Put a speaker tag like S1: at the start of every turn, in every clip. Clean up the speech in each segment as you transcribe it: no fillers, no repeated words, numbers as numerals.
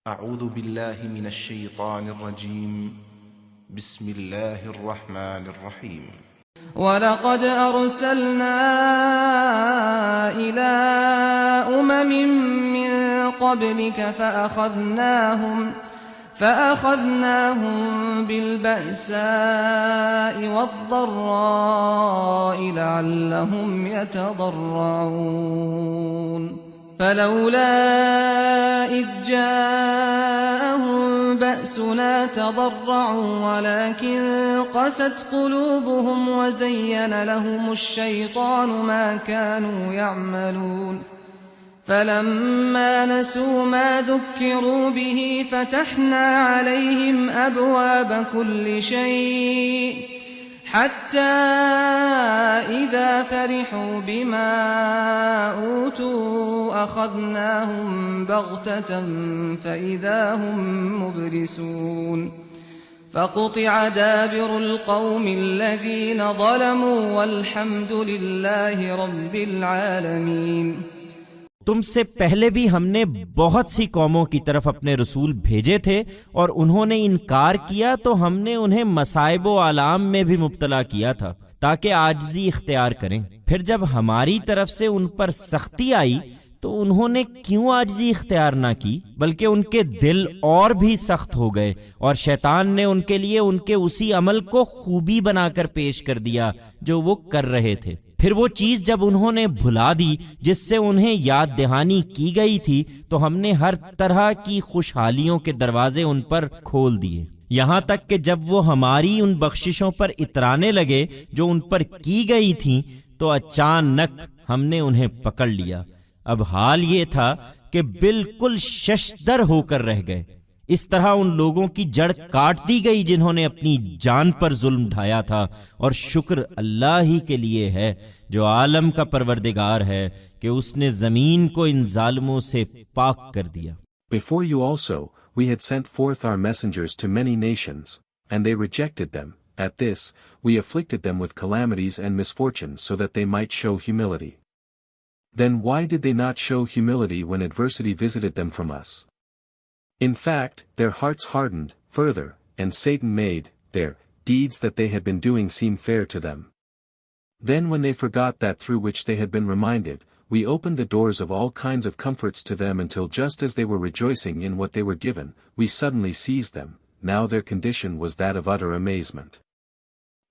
S1: أعوذ بالله من الشيطان الرجيم. بسم الله الرحمن الرحيم.
S2: وَلَقَدْ أَرْسَلْنَا إِلَىٰ مِن قَبْلِكَ فَأَخَذْنَاهُم بِالْبَأْسَاءِ وَالضَّرَّاءِ لَعَلَّهُمْ يَتَضَرَّعُونَ فَلَوْلَا إِذْ جَاءَهُم بَأْسُنَا تَضَرَّعُوا وَلَٰكِن قَسَتْ قُلُوبُهُمْ وَزَيَّنَ لَهُمُ الشَّيْطَانُ مَا كَانُوا يَعْمَلُونَ فَلَمَّا نَسُوا مَا ذُكِّرُوا بِهِ فَتَحْنَا عَلَيْهِمْ أَبْوَابَ كُلِّ شَيْءٍ حَتَّىٰ إِذَا فَرِحُوا بِمَا أُوتُوا أَخَذْنَاهُم بَغْتَةً فَإِذَا هُم مُّبْلِسُونَ فَقُطِعَ دَابِرُ الْقَوْمِ الَّذِينَ ظَلَمُوا وَالْحَمْدُ لِلَّهِ رَبِّ الْعَالَمِينَ۔
S3: تم سے پہلے بھی ہم نے بہت سی قوموں کی طرف اپنے رسول بھیجے تھے اور انہوں نے انکار کیا تو ہم نے انہیں مصائب و آلام میں بھی مبتلا کیا تھا تاکہ عاجزی اختیار کریں۔ پھر جب ہماری طرف سے ان پر سختی آئی تو انہوں نے کیوں عاجزی اختیار نہ کی بلکہ ان کے دل اور بھی سخت ہو گئے اور شیطان نے ان کے لیے ان کے اسی عمل کو خوبی بنا کر پیش کر دیا جو وہ کر رہے تھے۔ پھر وہ چیز جب انہوں نے بھلا دی جس سے انہیں یاد دہانی کی گئی تھی تو ہم نے ہر طرح کی خوشحالیوں کے دروازے ان پر کھول دیے، یہاں تک کہ جب وہ ہماری ان بخششوں پر اترانے لگے جو ان پر کی گئی تھیں تو اچانک ہم نے انہیں پکڑ لیا۔ اب حال یہ تھا کہ بالکل ششدر ہو کر رہ گئے۔ اس طرح ان لوگوں کی جڑ کاٹ دی گئی جنہوں نے اپنی جان پر ظلم ڈھایا تھا، اور شکر اللہ ہی کے لیے ہے جو عالم کا پروردگار ہے کہ اس نے زمین کو ان ظالموں سے پاک کر دیا۔
S4: Before you also, we had sent forth our messengers to many nations, and they rejected them. At this, we afflicted them with calamities and misfortunes so that they might show humility. Then why did they not show humility when adversity visited them from us? In fact, their hearts hardened further, and Satan made their deeds that they had been doing seem fair to them. Then when they forgot that through which they had been reminded, we opened the doors of all kinds of comforts to them until just as they were rejoicing in what they were given, we suddenly seized them. Now their condition was that of utter amazement.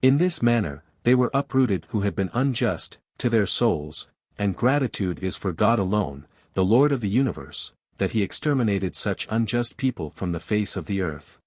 S4: In this manner, they were uprooted who had been unjust to their souls, and gratitude is for God alone, the Lord of the universe, that he exterminated such unjust people from the face of the earth.